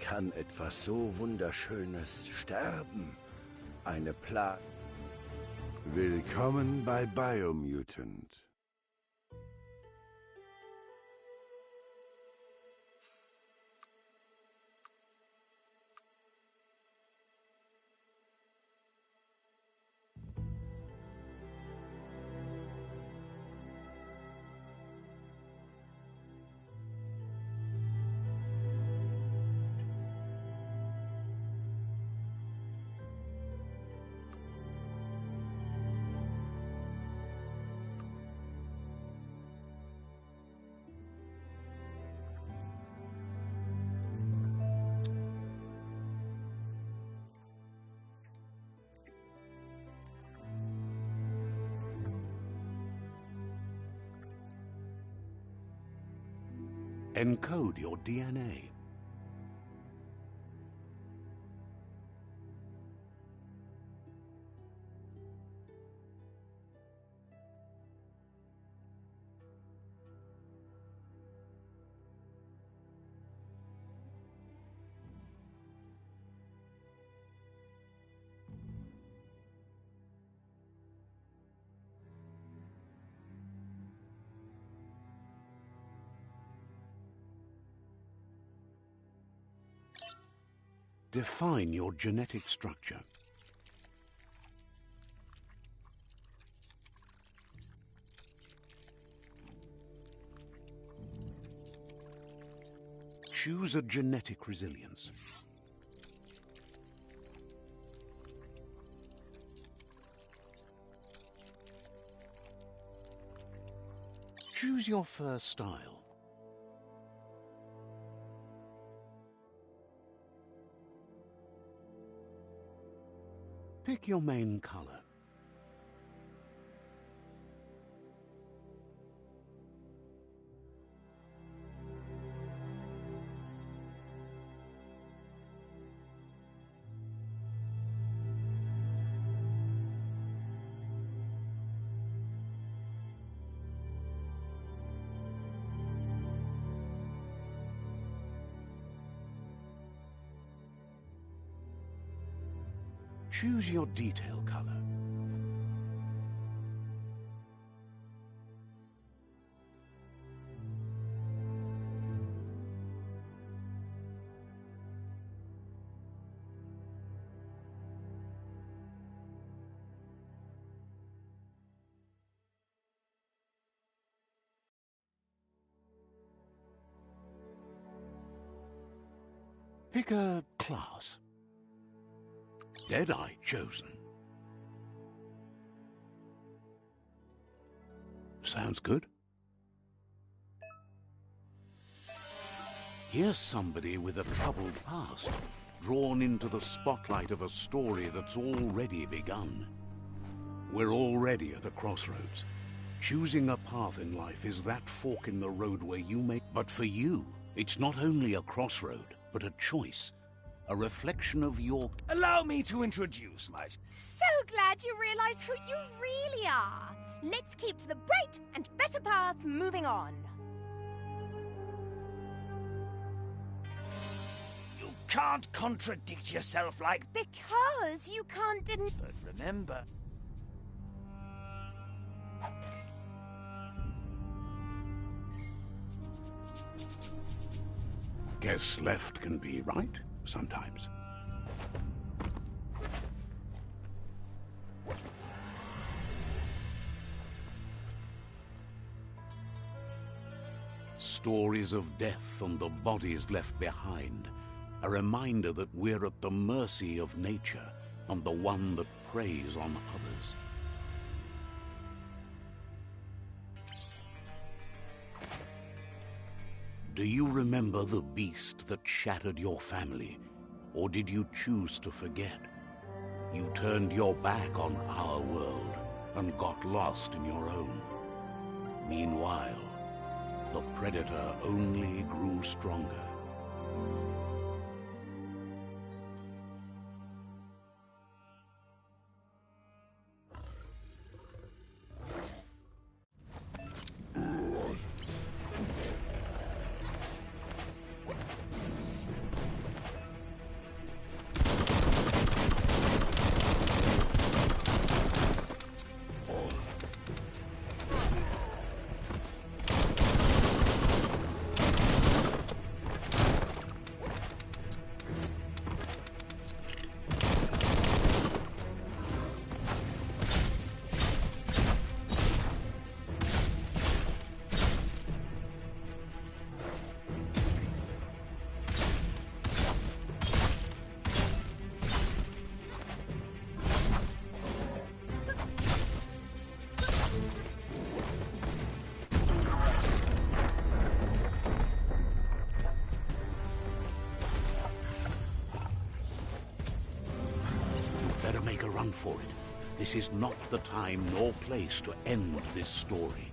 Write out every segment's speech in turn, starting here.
kann etwas so Wunderschönes sterben? Eine Plage. Willkommen bei Biomutant. Encode your DNA. Define your genetic structure. Choose a genetic resilience. Choose your first style. Pick your main color. Choose your detail color. Pick a class. Deadeye chosen. Sounds good. Here's somebody with a troubled past, drawn into the spotlight of a story that's already begun. We're already at a crossroads. Choosing a path in life is that fork in the road where you make... But for you, it's not only a crossroad, but a choice. A reflection of your... Allow me to introduce myself. So glad you realize who you really are. Let's keep to the bright and better path moving on. You can't contradict yourself like... Because you can't deny... But remember... Guess left can be right sometimes. Stories of death and the bodies left behind, a reminder that we're at the mercy of nature and the one that preys on others. Do you remember the beast that shattered your family, or did you choose to forget? You turned your back on our world and got lost in your own. Meanwhile, the predator only grew stronger. better make a run for it. This is not the time nor place to end this story.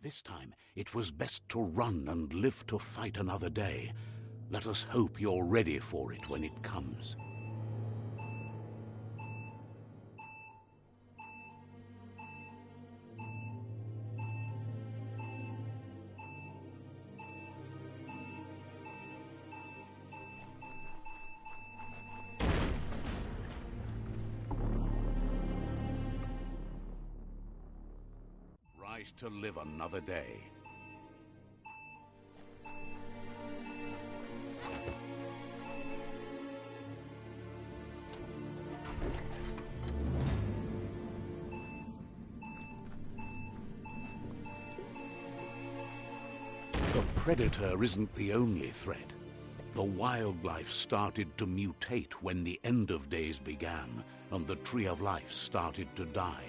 This time, it was best to run and live to fight another day. Let us hope you're ready for it when it comes. Rise to live another day. The predator isn't the only threat. The wildlife started to mutate when the end of days began, and the tree of life started to die.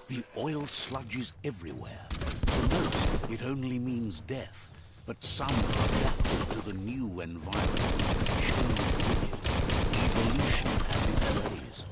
The oil sludge is everywhere. For most, it only means death, but some are adapted to the new environment. Shown with it. Evolution has its ways.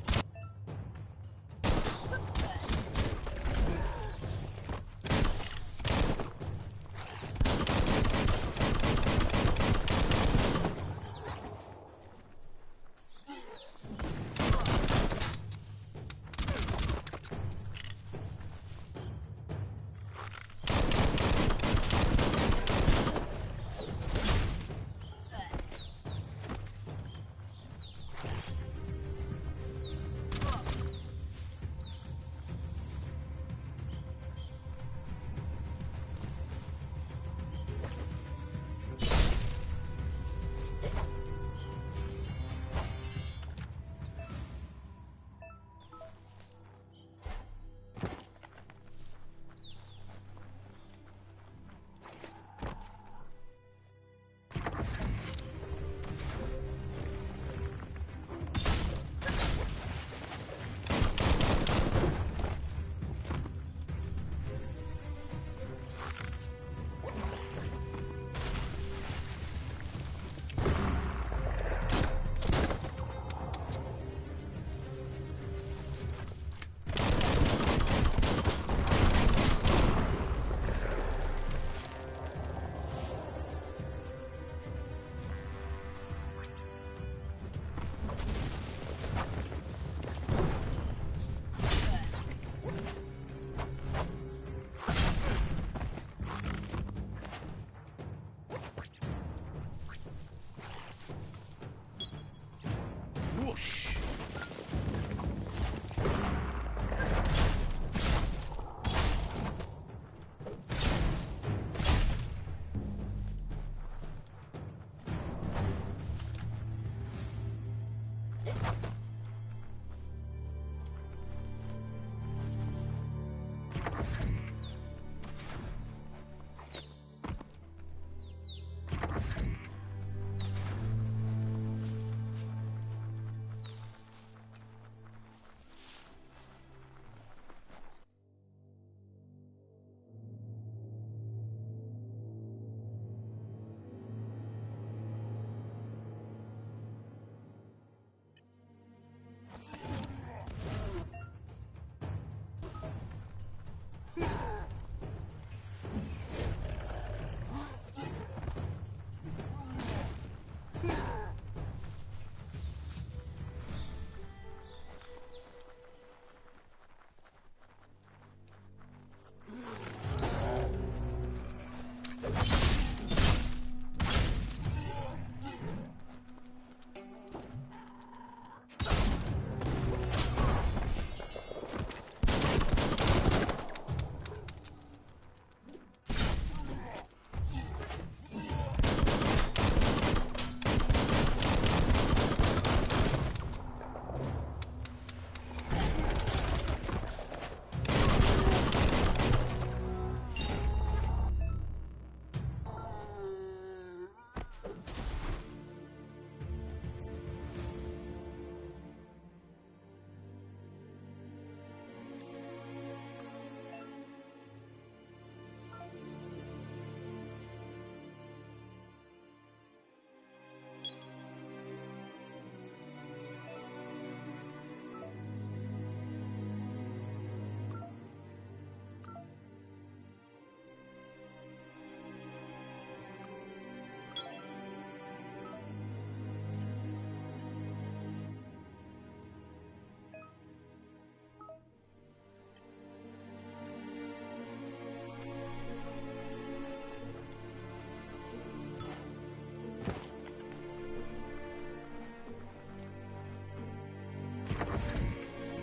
Whoosh!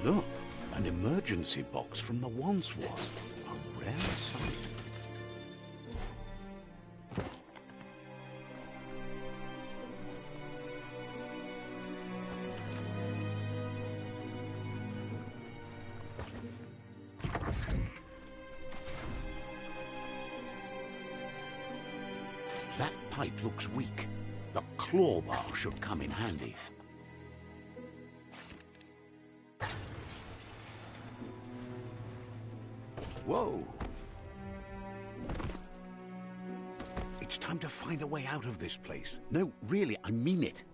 Look, an emergency box from the once was. A rare sight. That pipe looks weak. The claw bar should come in handy. Whoa! It's time to find a way out of this place. No, really, I mean it.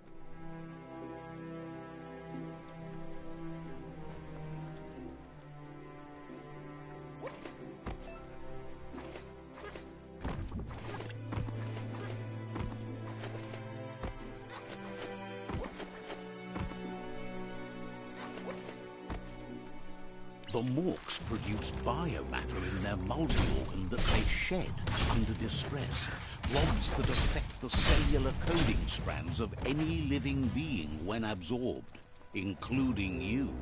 The Morks produce biomatter in their multi-organ that they shed under distress, rods that affect the cellular coding strands of any living being when absorbed, including you.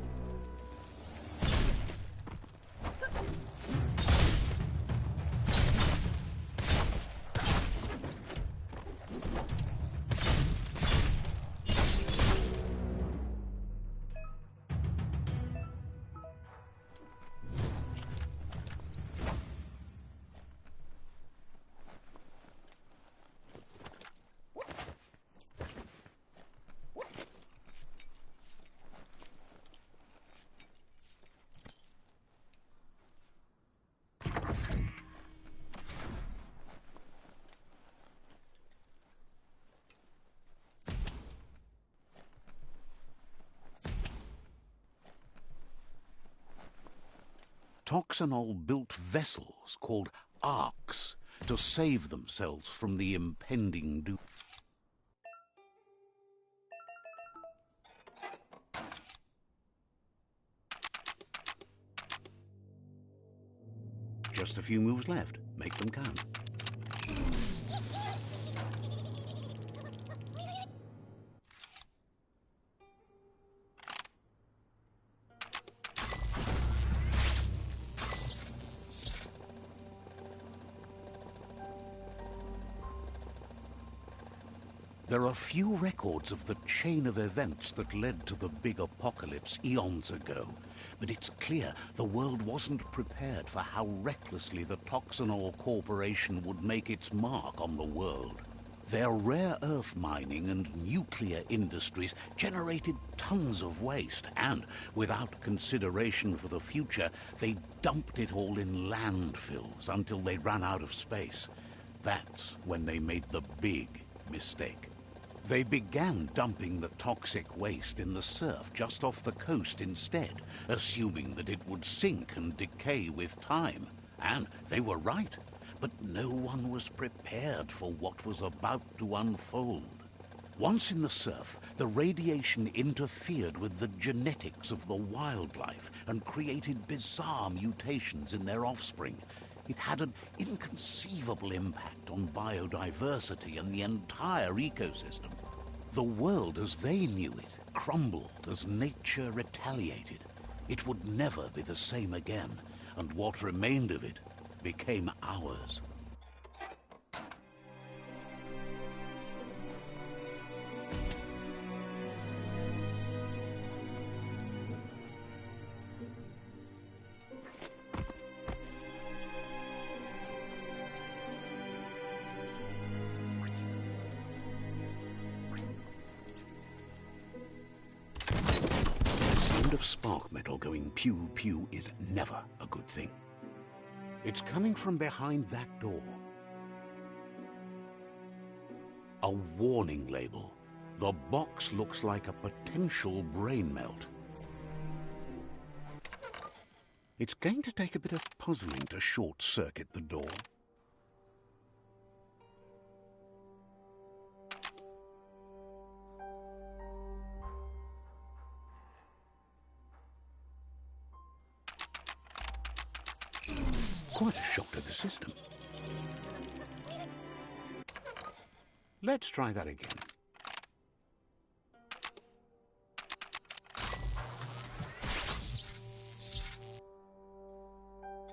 Toxanol built vessels called arks to save themselves from the impending doom. Just a few moves left. Make them count. There are few records of the chain of events that led to the big apocalypse eons ago, but it's clear the world wasn't prepared for how recklessly the Toxanol Corporation would make its mark on the world. Their rare earth mining and nuclear industries generated tons of waste, and, without consideration for the future, they dumped it all in landfills until they ran out of space. That's when they made the big mistake. They began dumping the toxic waste in the surf just off the coast instead, assuming that it would sink and decay with time. And they were right. But no one was prepared for what was about to unfold. Once in the surf, the radiation interfered with the genetics of the wildlife and created bizarre mutations in their offspring. It had an inconceivable impact on biodiversity and the entire ecosystem. The world as they knew it crumbled as nature retaliated. It would never be the same again, and what remained of it became ours. Of spark metal going pew-pew is never a good thing. It's coming from behind that door. A warning label. The box looks like a potential brain melt. It's going to take a bit of puzzling to short-circuit the door. Quite a shock to the system. Let's try that again.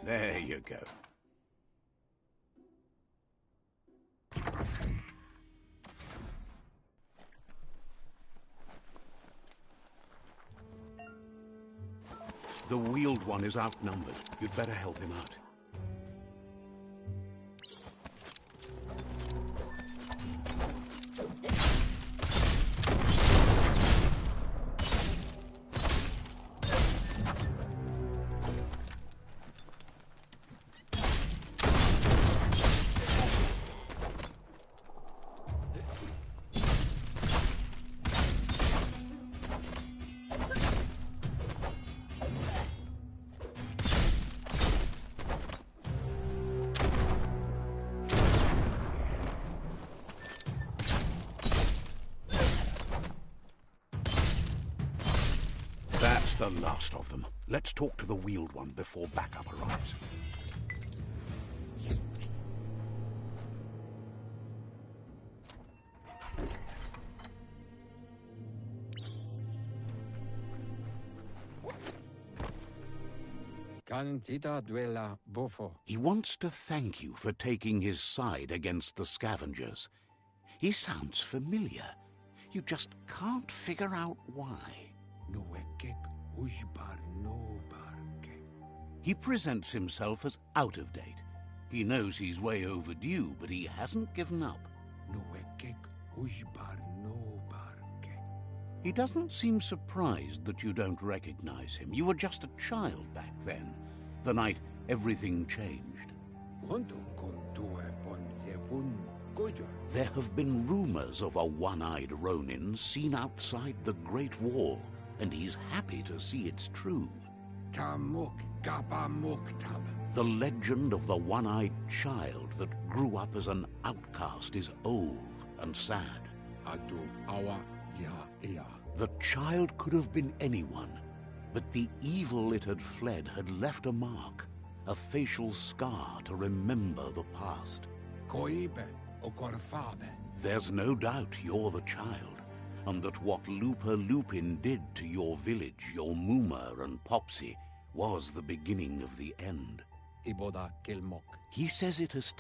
There you go. The wheeled one is outnumbered. You'd better help him out. That's the last of them. Let's talk to the wheeled one before backup arrives. He wants to thank you for taking his side against the scavengers. He sounds familiar. You just can't figure out why. He presents himself as out of date. He knows he's way overdue, but he hasn't given up. He doesn't seem surprised that you don't recognize him. You were just a child back then, the night everything changed. There have been rumors of a one-eyed Ronin seen outside the Great Wall, and he's happy to see it's true. The legend of the one-eyed child that grew up as an outcast is old and sad. The child could have been anyone, but the evil it had fled had left a mark, a facial scar to remember the past. There's no doubt you're the child, and that what Looper Lupin did to your village, your Muma and Popsy, was the beginning of the end. He says it has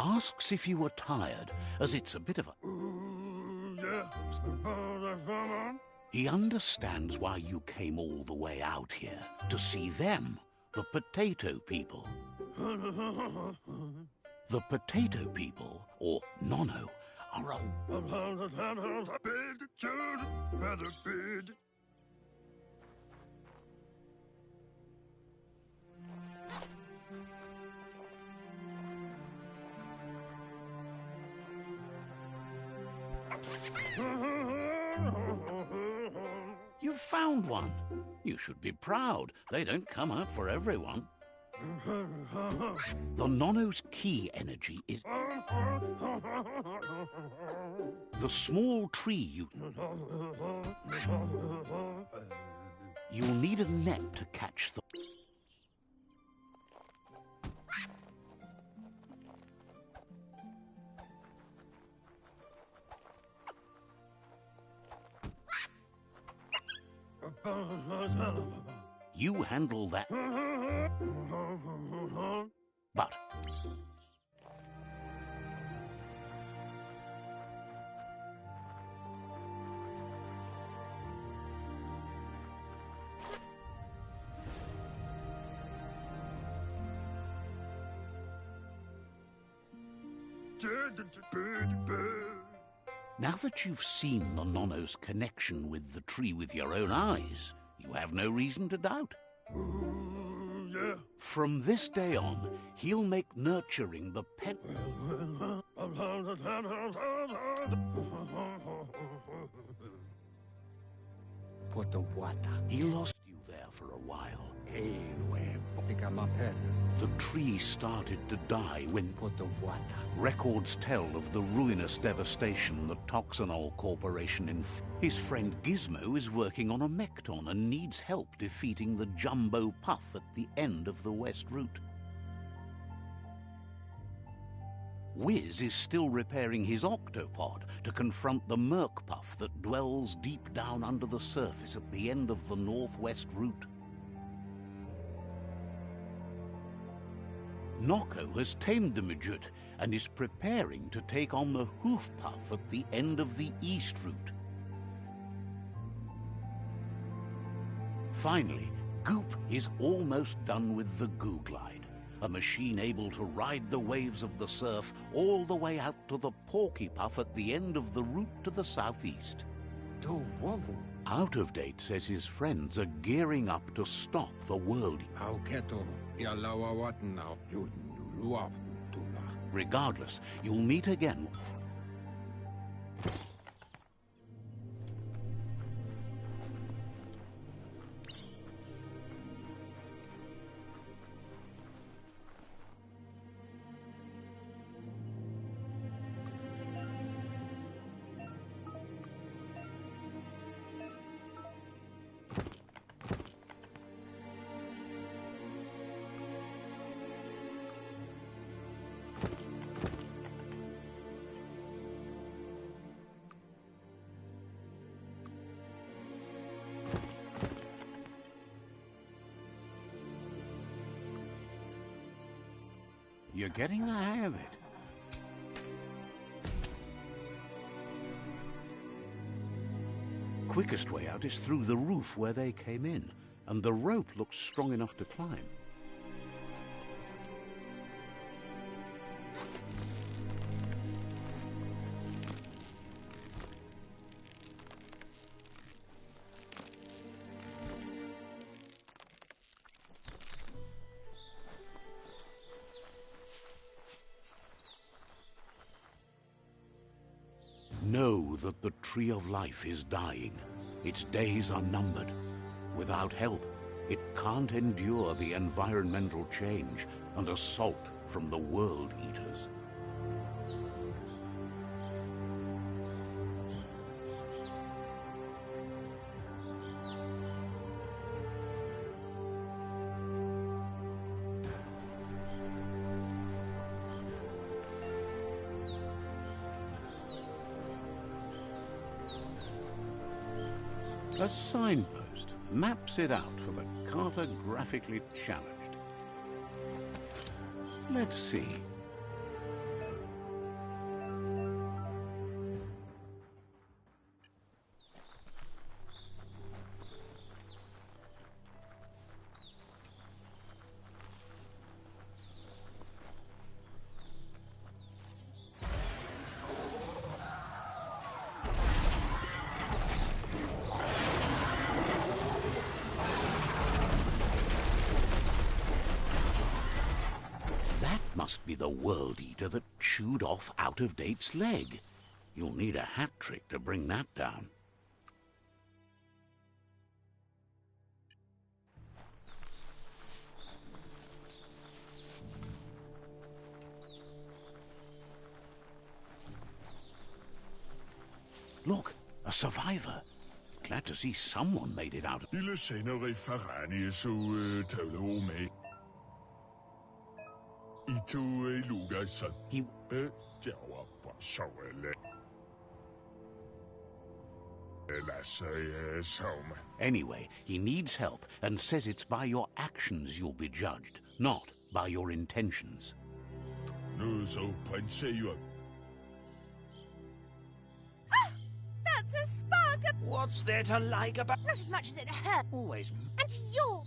asks if you are tired, as it's a bit of a... He understands why you came all the way out here, to see them, the potato people. The potato people, or Nono, are a... You found one. You should be proud. They don't come out for everyone. The Nono's key energy is... The small tree You'll need a net to catch the... You handle that. But... Now that you've seen the Nono's connection with the tree with your own eyes, you have no reason to doubt. From this day on, he'll make nurturing the pet... He lost you there for a while. The tree started to die when... Records tell of the ruinous devastation the Toxanol Corporation His friend Gizmo is working on a Mekton and needs help defeating the Jumbo Puff at the end of the West Route. Wiz is still repairing his Octopod to confront the Merc Puff that dwells deep down under the surface at the end of the Northwest Route. Nocco has tamed the midget and is preparing to take on the Hoof Puff at the end of the East Route. Finally, Goop is almost done with the Goo Glide, a machine able to ride the waves of the surf all the way out to the Porky Puff at the end of the route to the southeast. Out of Date says his friends are gearing up to stop the world. Regardless, you'll meet again. You're getting the hang of it. Quickest way out is through the roof where they came in, and the rope looks strong enough to climb. Know that the Tree of Life is dying. Its days are numbered. Without help, it can't endure the environmental change and assault from the World Eaters. A signpost maps it out for the cartographically challenged. Let's see. must be the World Eater that chewed off Out-of-Date's leg. You'll need a hat trick to bring that down. Look, a survivor. Glad to see someone made it out. Ile sender I farani så tavle med. I to luga så. He... Jawa på sjovele. Anyway, he needs help and says it's by your actions you'll be judged, not by your intentions. Nu så prinser jo. That's a spark of... What's there to like about... Not as much as it hurt. Always... And you're...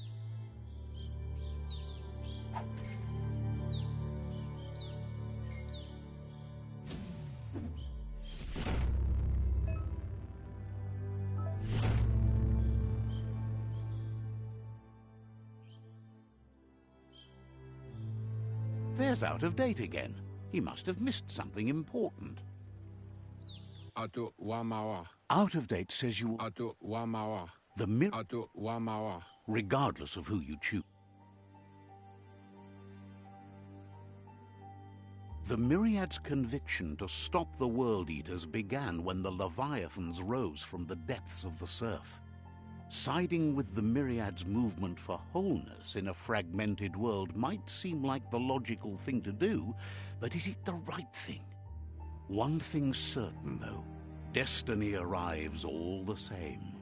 There's Out-of-Date again. He must have missed something important. Out-of-Date says you... The mirror... Regardless of who you choose. The Myriad's conviction to stop the World Eaters began when the Leviathans rose from the depths of the surf. Siding with the Myriad's movement for wholeness in a fragmented world might seem like the logical thing to do, but is it the right thing? One thing's certain, though. Destiny arrives all the same.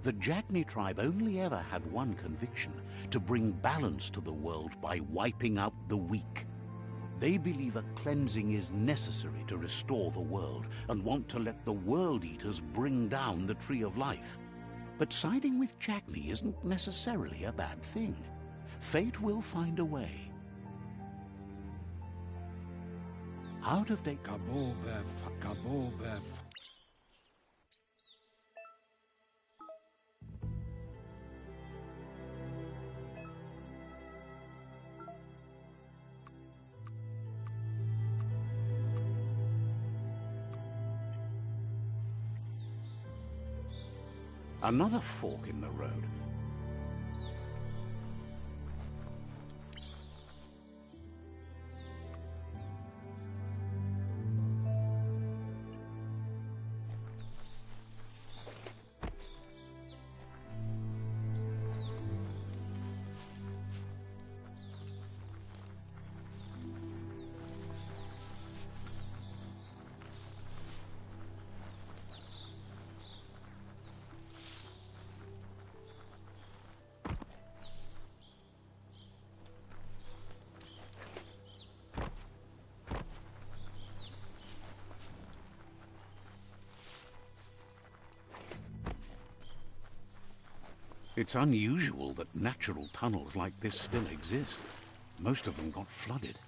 The Jagni tribe only ever had one conviction: to bring balance to the world by wiping out the weak. They believe a cleansing is necessary to restore the world and want to let the World Eaters bring down the Tree of Life. But siding with Jagni isn't necessarily a bad thing. Fate will find a way. Out-of-Date... Another fork in the road. It's unusual that natural tunnels like this still exist. Most of them got flooded.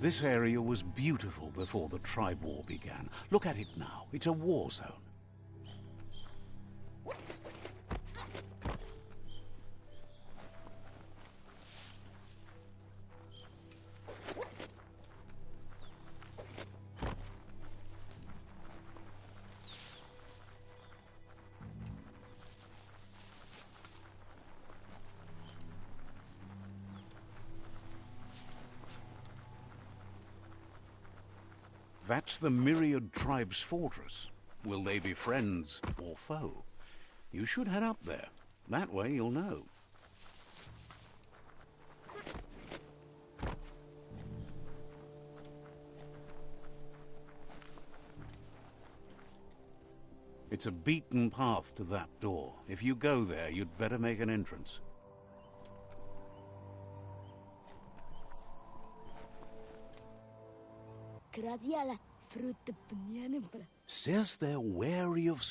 This area was beautiful before the tribe war began. Look at it now. It's a war zone. That's the Myriad Tribe's fortress. Will they be friends or foe? You should head up there. That way you'll know. It's a beaten path to that door. If you go there, you'd better make an entrance. Says they're wary of...